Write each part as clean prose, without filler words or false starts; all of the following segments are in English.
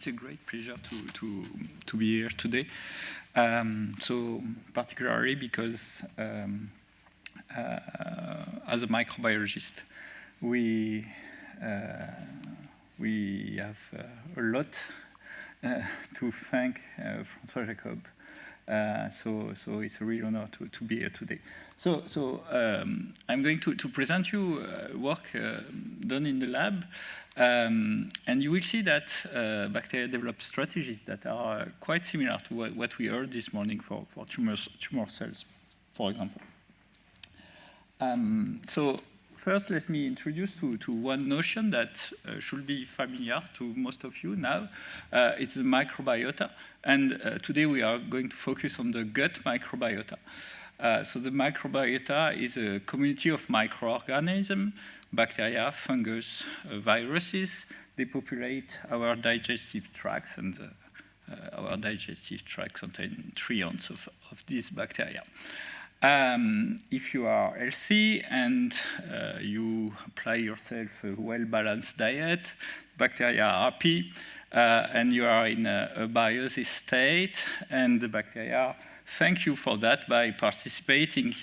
it's a great pleasure to be here today. So particularly because as a microbiologist, we have a lot to thank François Jacob. So it's a real honor to be here today. So I'm going to present you work done in the lab, and you will see that bacteria develop strategies that are quite similar to what we heard this morning for tumor cells, for example. So first, let me introduce to one notion that should be familiar to most of you now. It's the microbiota. And today we are going to focus on the gut microbiota. So the microbiota is a community of microorganisms, bacteria, fungus, viruses. They populate our digestive tracts, and our digestive tract contains 3 ounces of these bacteria. If you are healthy and you apply yourself a well-balanced diet, bacteria are happy, and you are in a biosis state, and the bacteria thank you for that by participating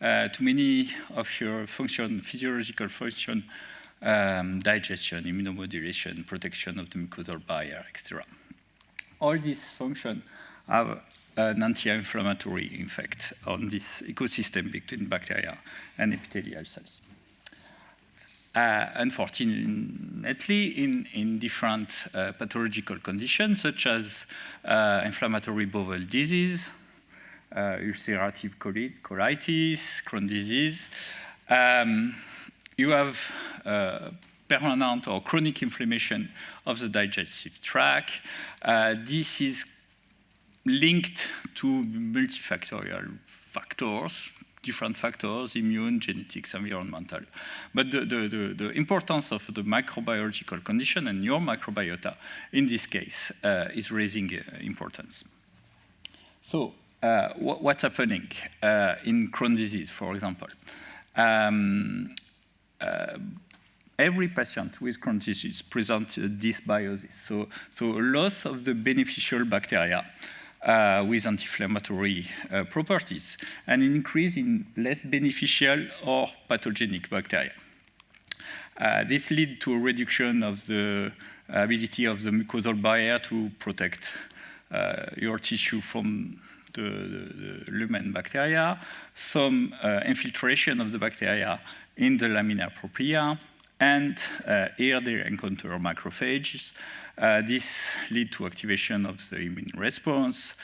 to many of your physiological function, digestion, immunomodulation, protection of the mucosal barrier, etc. All these functions have an anti-inflammatory effect on this ecosystem between bacteria and epithelial cells. Unfortunately, in different pathological conditions, such as inflammatory bowel disease, ulcerative colitis, Crohn disease, you have permanent or chronic inflammation of the digestive tract. This is linked to multifactorial factors, different factors, immune, genetics, environmental. But the importance of the microbiological condition and your microbiota, in this case, is raising importance. So what's happening in Crohn disease, for example? Every patient with Crohn disease presents dysbiosis. So a loss of the beneficial bacteria with anti-inflammatory properties, and an increase in less beneficial or pathogenic bacteria. This leads to a reduction of the ability of the mucosal barrier to protect your tissue from the lumen bacteria, some infiltration of the bacteria in the lamina propria, and here they encounter macrophages. This leads to activation of the immune response,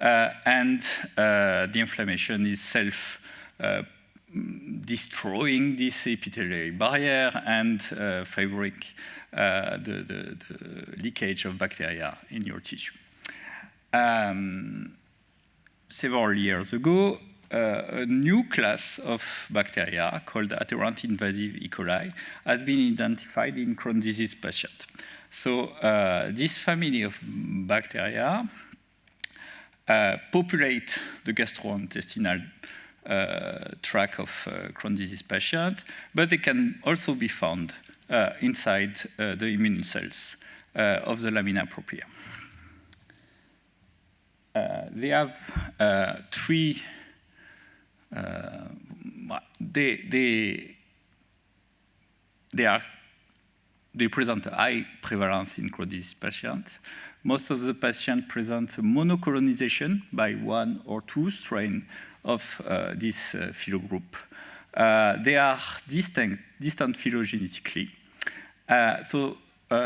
and the inflammation is self-destroying this epithelial barrier and favoring the leakage of bacteria in your tissue. Several years ago, a new class of bacteria called adherent invasive E. coli has been identified in Crohn disease patients. So this family of bacteria populate the gastrointestinal tract of Crohn disease patient, but they can also be found inside the immune cells of the lamina propria. They have three. They present a high prevalence in Crohn disease patients. Most of the patients present a monocolonization by 1 or 2 strains of this phylogroup. They are distant phylogenetically. So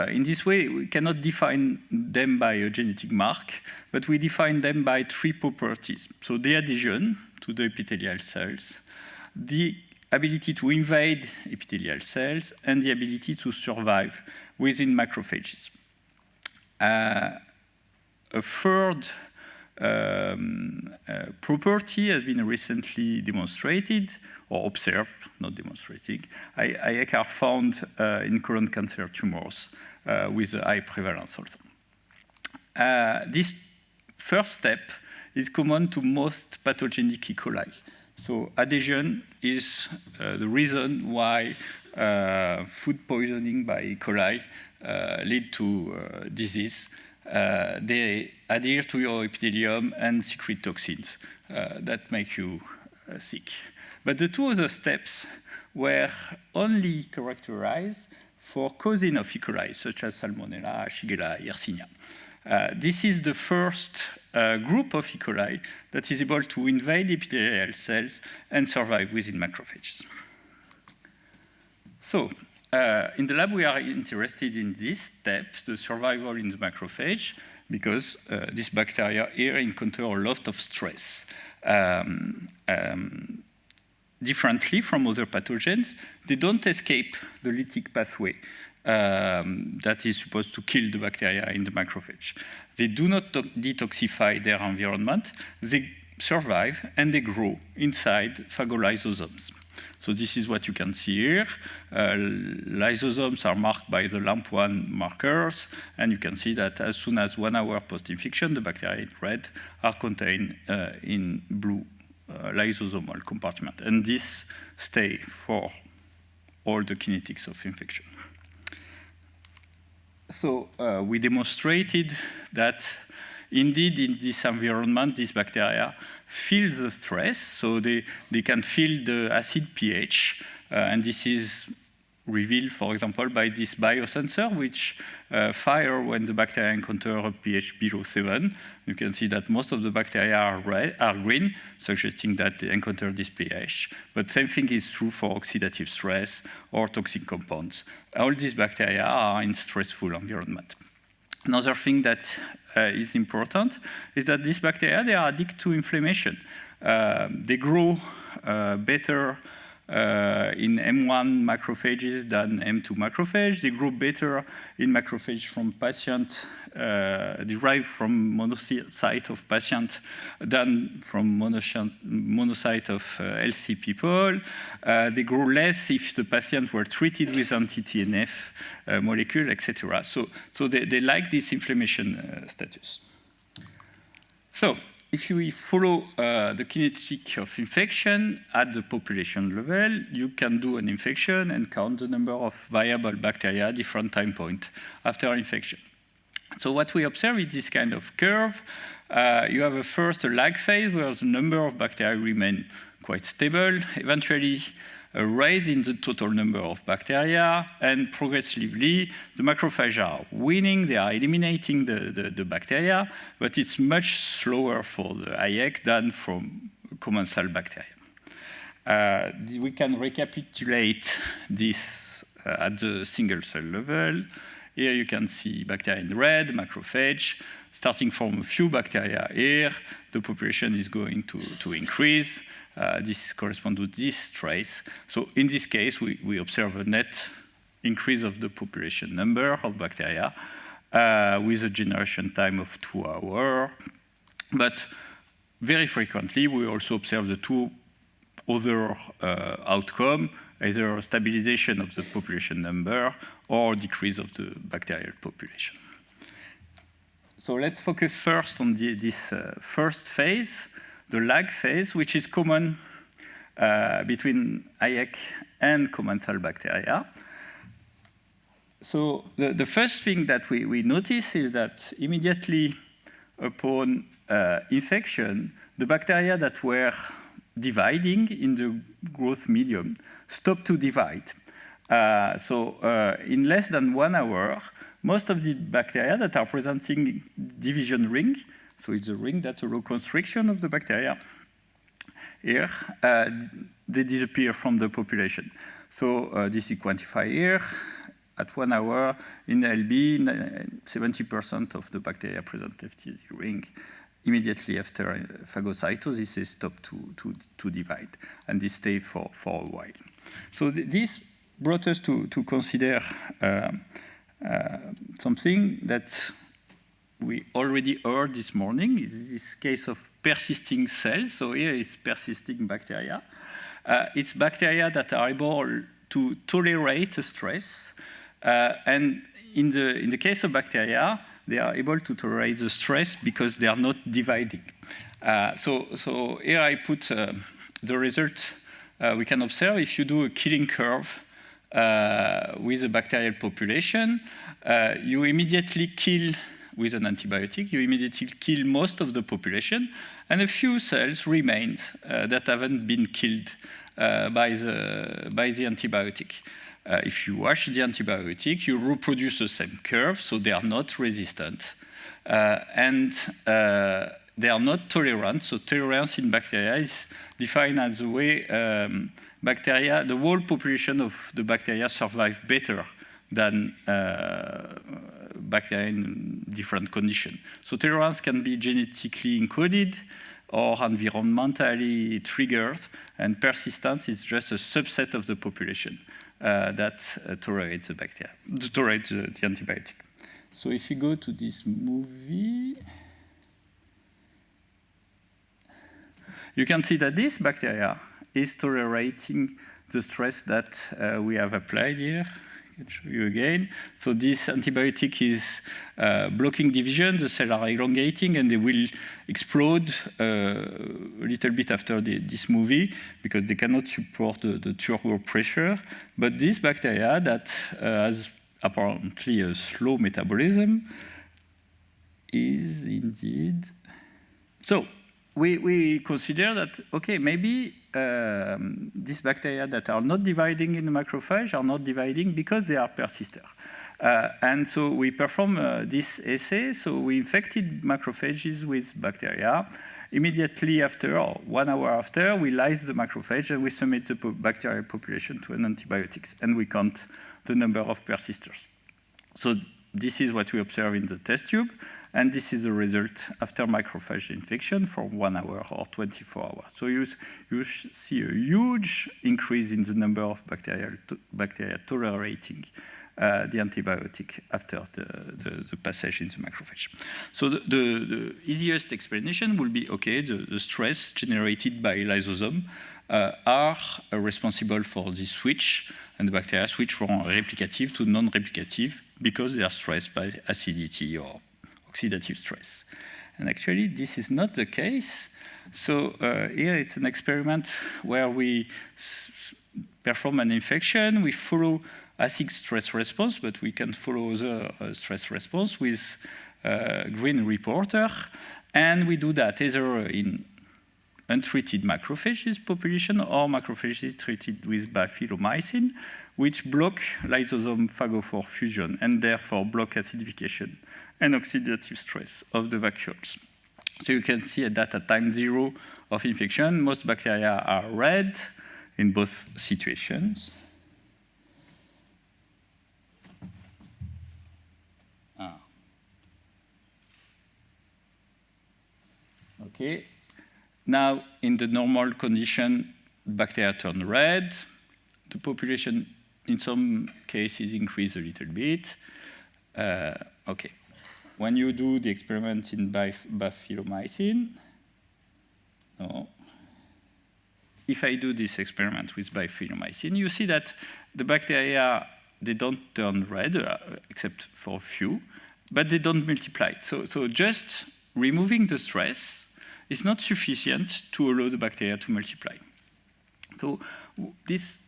in this way, we cannot define them by a genetic mark, but we define them by 3 properties. So the adhesion to the epithelial cells, the ability to invade epithelial cells, and the ability to survive within macrophages. A third property has been recently demonstrated, or observed, not demonstrated. IACAR found in colon cancer tumors with a high prevalence also. This first step is common to most pathogenic E. coli. So adhesion is the reason why food poisoning by E. coli lead to disease they adhere to your epithelium and secrete toxins that make you sick. But the two other steps were only characterized for cousin of E. coli, such as Salmonella, Shigella, Yersinia. This is the first group of E. coli that is able to invade epithelial cells and survive within macrophages. So, in the lab, we are interested in this step, the survival in the macrophage, because these bacteria here encounter a lot of stress. Differently from other pathogens, they don't escape the lytic pathway that is supposed to kill the bacteria in the macrophage. They do not detoxify their environment. They survive and they grow inside phagolysosomes. So this is what you can see here. Lysosomes are marked by the LAMP1 markers, and you can see that as soon as 1 hour post-infection, the bacteria in red are contained in blue lysosomal compartment. And this stays for all the kinetics of infection. So we demonstrated that indeed in this environment, these bacteria feel the stress, so they can feel the acid pH, and this is revealed, for example, by this biosensor, which fire when the bacteria encounter a pH below 7. You can see that most of the bacteria are green, suggesting that they encounter this pH. But same thing is true for oxidative stress or toxic compounds. All these bacteria are in stressful environment. Another thing that is important is that these bacteria, they are addicted to inflammation. They grow better in M1 macrophages than M2 macrophages. They grow better in macrophages from patients derived from monocyte of patients than from monocyte of healthy people. They grow less if the patients were treated with anti-TNF molecule, etc. So they like this inflammation status. So if we follow the kinetic of infection at the population level, you can do an infection and count the number of viable bacteria at different time points after infection. So what we observe is this kind of curve. You have first a lag phase where the number of bacteria remain quite stable, eventually a rise in the total number of bacteria, and progressively the macrophages are winning, they are eliminating the bacteria, but it's much slower for the IEC than from commensal bacteria. We can recapitulate this at the single cell level. Here you can see bacteria in red, macrophage. Starting from a few bacteria here, the population is going to increase. This corresponds to this trace. So in this case, we observe a net increase of the population number of bacteria with a generation time of 2 hours. But very frequently, we also observe the two other outcomes, either stabilization of the population number or decrease of the bacterial population. So let's focus first on this first phase, the lag phase, which is common between IEC and commensal bacteria. So the first thing that we notice is that immediately upon infection, the bacteria that were dividing in the growth medium stop to divide. So in less than 1 hour, most of the bacteria that are presenting division ring, so it's a ring that allows constriction of the bacteria, here, they disappear from the population. So this is quantified here. At 1 hour in LB, 70% of the bacteria present FTZ ring. Immediately after phagocytosis, they stop to divide, and this stays for a while. So this brought us to consider something that we already heard this morning. Is this case of persisting cells. So here is persisting bacteria. It's bacteria that are able to tolerate stress, and in the case of bacteria, they are able to tolerate the stress because they are not dividing. So here I put the result we can observe if you do a killing curve with a bacterial population. You immediately kill with an antibiotic, you immediately kill most of the population, and a few cells remain that haven't been killed by the antibiotic. If you wash the antibiotic, you reproduce the same curve, so they are not resistant. And they are not tolerant, so tolerance in bacteria is defined as the way bacteria, the whole population of the bacteria survive better than bacteria in different conditions. So tolerance can be genetically encoded or environmentally triggered, and persistence is just a subset of the population that tolerates the bacteria, tolerates the antibiotic. So if you go to this movie, you can see that this bacteria is tolerating the stress that we have applied here. I can show you again. So this antibiotic is blocking division, the cells are elongating, and they will explode a little bit after this movie because they cannot support the turbo pressure. But this bacteria that has apparently a slow metabolism is indeed. So we consider that, okay, maybe these bacteria that are not dividing in the macrophage are not dividing because they are persisters. And so we perform this assay. So we infected macrophages with bacteria. Immediately after, or 1 hour after, we lyse the macrophage and we submit the bacterial population to an antibiotics. And we count the number of persisters. So this is what we observe in the test tube. And this is the result after macrophage infection for 1 hour or 24 hours. So you see a huge increase in the number of bacteria tolerating the antibiotic after the passage in the macrophage. So the easiest explanation will be, okay, the stress generated by lysosome are responsible for this switch, and the bacteria switch from replicative to non-replicative because they are stressed by acidity or oxidative stress. And actually, this is not the case. So here it's an experiment where we perform an infection, we follow acid stress response, but we can follow the stress response with green reporter, and we do that either in untreated macrophages population or macrophages treated with bifidobacterium, which block lysosome phagophore fusion and therefore block acidification and oxidative stress of the vacuoles. So you can see that at time 0 of infection, most bacteria are red in both situations. Okay. Now, in the normal condition, bacteria turn red. The population, in some cases, increase a little bit. Okay. When you do the experiment in bifidobacterium, no. If I do this experiment with bifidobacterium, you see that the bacteria, they don't turn red, except for a few, but they don't multiply. So just removing the stress is not sufficient to allow the bacteria to multiply. So this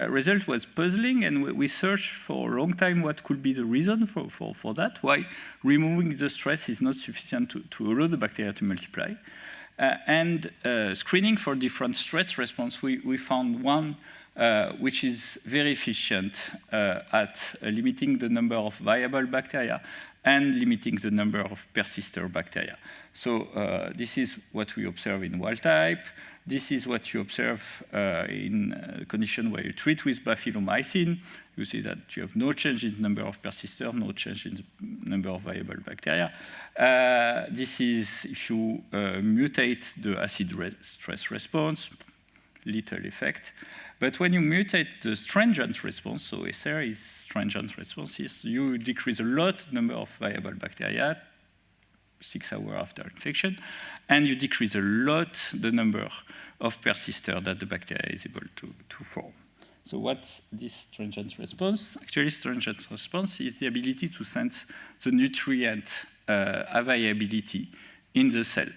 result was puzzling, and we searched for a long time what could be the reason for that, why removing the stress is not sufficient to allow the bacteria to multiply. And screening for different stress response, we found one which is very efficient at limiting the number of viable bacteria and limiting the number of persister bacteria. So this is what we observe in wild type. This is what you observe in a condition where you treat with bifidobacterium. You see that you have no change in the number of persisters, no change in the number of viable bacteria. This is if you mutate the acid stress response, little effect. But when you mutate the stringent response, so SR is stringent responses, you decrease a lot the number of viable bacteria 6 hours after infection, and you decrease a lot the number of persisters that the bacteria is able to form. So what's this stringent response? Actually, stringent response is the ability to sense the nutrient availability in the cell.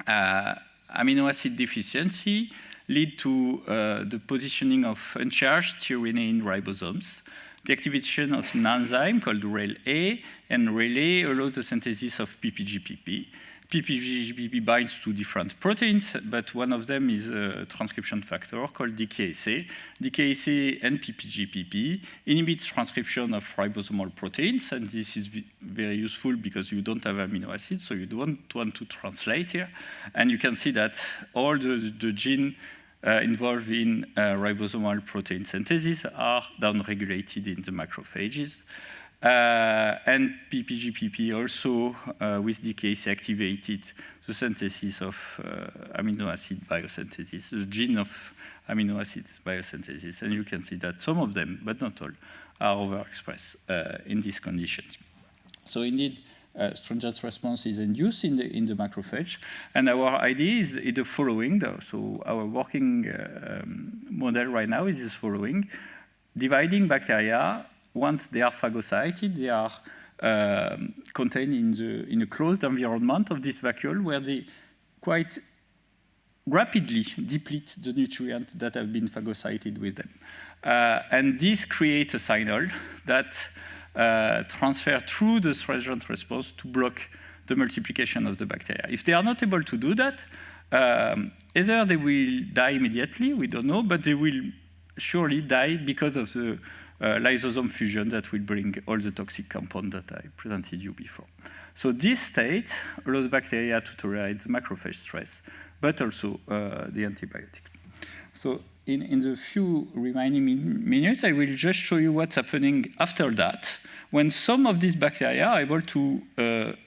Amino acid deficiency lead to the positioning of uncharged tRNA in ribosomes. the activation of an enzyme called REL-A, and REL-A allows the synthesis of PPGPP. PPGPP binds to different proteins, but one of them is a transcription factor called DKSA. DKSA and PPGPP inhibits transcription of ribosomal proteins, and this is very useful because you don't have amino acids, so you don't want to translate here. And you can see that all the genes involved in ribosomal protein synthesis are downregulated in the macrophages. And PPGPP also, with DKSA, activated the synthesis of amino acid biosynthesis, the gene of amino acids biosynthesis. And you can see that some of them, but not all, are overexpressed in these conditions. So indeed, stringent response is induced in the macrophage. And our idea is the following, though. So our working model right now is the following. Dividing bacteria, once they are phagocyted, they are contained in a closed environment of this vacuole where they quite rapidly deplete the nutrients that have been phagocyted with them. And this creates a signal that transfer through the stringent response to block the multiplication of the bacteria. If they are not able to do that, either they will die immediately, we don't know, but they will surely die because of the lysosome fusion that will bring all the toxic compounds that I presented you before. So this state allows bacteria to tolerate the macrophage stress, but also the antibiotic. So in the few remaining minutes, I will just show you what's happening after that, when some of these bacteria are able to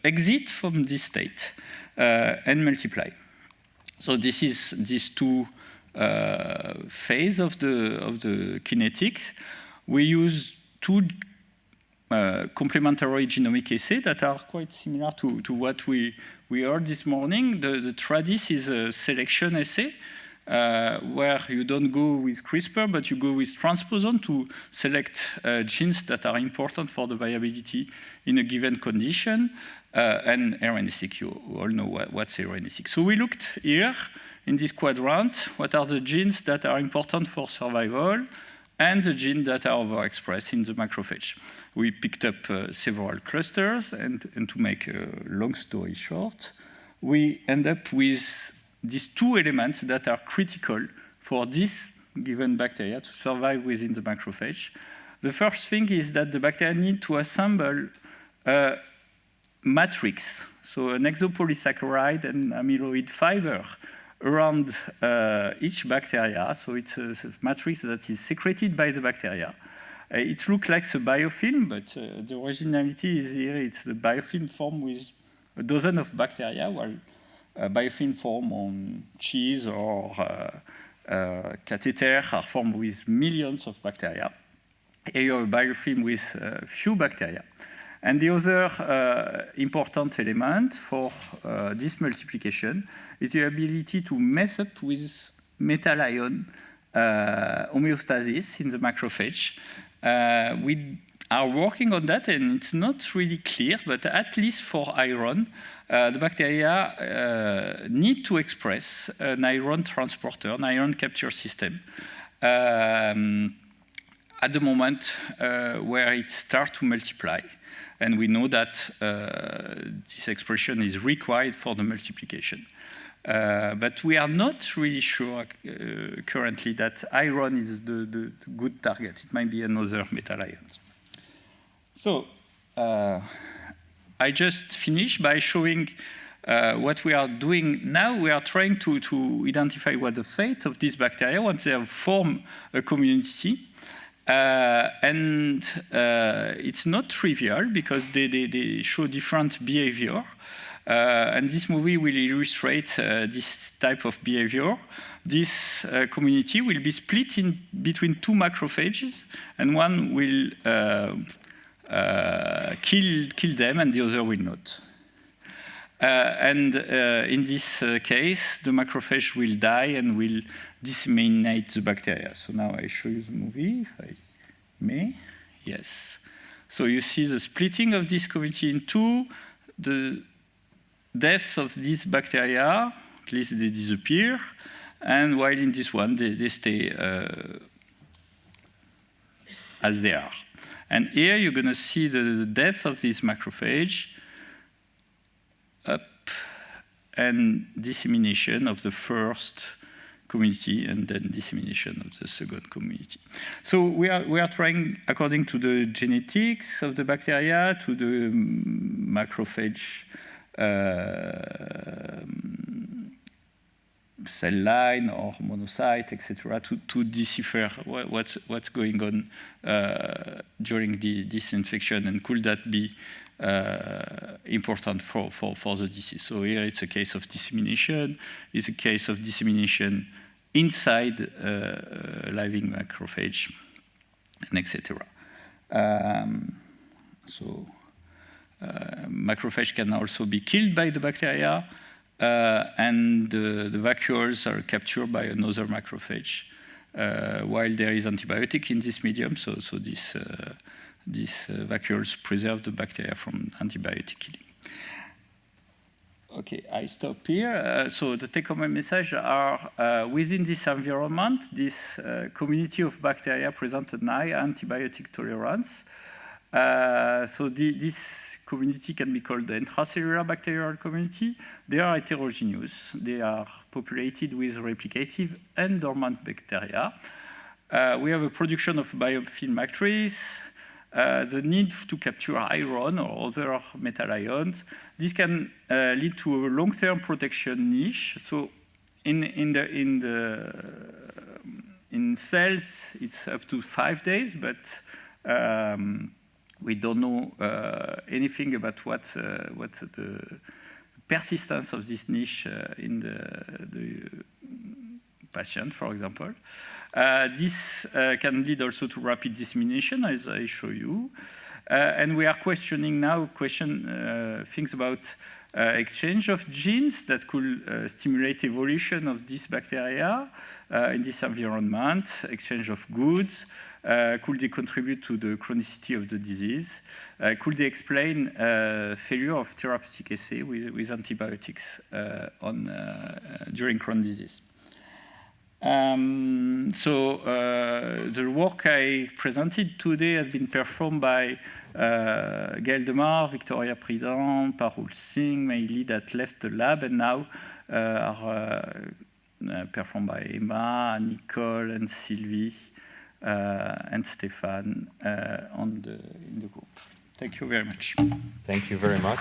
exit from this state and multiply. So this is these two phases of the kinetics. We use two complementary genomic assays that are quite similar to what we heard this morning. The TRADIS is a selection assay where you don't go with CRISPR, but you go with transposon to select genes that are important for the viability in a given condition. And RNA-seq, you all know what's RNA-seq. So we looked here in this quadrant, what are the genes that are important for survival, and the genes that are overexpressed in the macrophage. We picked up several clusters, and to make a long story short, we end up with these two elements that are critical for this given bacteria to survive within the macrophage. The first thing is that the bacteria need to assemble a matrix, so an exopolysaccharide and amyloid fiber around each bacteria. So it's a matrix that is secreted by the bacteria. It looks like a biofilm, but the originality is here. It's the biofilm formed with a dozen of bacteria, while biofilm formed on cheese or catheter are formed with millions of bacteria. Here you have a biofilm with few bacteria. And the other important element for this multiplication is the ability to mess up with metal ion homeostasis in the macrophage. We are working on that, and it's not really clear, but at least for iron, the bacteria need to express an iron transporter, an iron capture system, at the moment where it starts to multiply. And we know that this expression is required for the multiplication. But we are not really sure currently that iron is the good target. It might be another metal ions. So I just finished by showing what we are doing now. We are trying to identify what the fate of these bacteria once they have formed a community. And it's not trivial because they show different behavior. And this movie will illustrate this type of behavior. This community will be split in between two macrophages, and one will kill them and the other will not. And in this case, the macrophage will die and will disseminate the bacteria. So now I show you the movie, if I may. Yes. So you see the splitting of this community in two, the death of these bacteria, at least they disappear, and while in this one, they stay as they are. And here you're going to see the death of this macrophage, up, and dissemination of the first community, and then dissemination of the second community. So we are trying, according to the genetics of the bacteria, to the macrophage cell line or monocyte, etc., to decipher what's going on during this infection, and could that be important for the disease. So here it's a case of dissemination. It's a case of dissemination inside living macrophage, and etc. Macrophage can also be killed by the bacteria, and the vacuoles are captured by another macrophage while there is antibiotic in this medium. So these vacuoles preserve the bacteria from antibiotic killing. Okay, I stop here. So the take-home message are within this environment, this community of bacteria present a high antibiotic tolerance. So this community can be called the intracellular bacterial community. They are heterogeneous. They are populated with replicative and dormant bacteria. We have a production of biofilm matrix, the need to capture iron or other metal ions. This can lead to a long-term protection niche. So in cells, it's up to 5 days, but we don't know anything about what the persistence of this niche in the patient, for example. This can lead also to rapid dissemination, as I show you. And we are questioning now things about exchange of genes that could stimulate evolution of this bacteria in this environment, exchange of goods. Could they contribute to the chronicity of the disease? Could they explain failure of therapeutic assay with antibiotics during Crohn disease? The work I presented today has been performed by Gaël Demar, Victoria Prudent, Parul Singh, mainly that left the lab, and now are performed by Emma, Nicole, and Sylvie, and Stéphane in the group. Thank you very much. Thank you very much.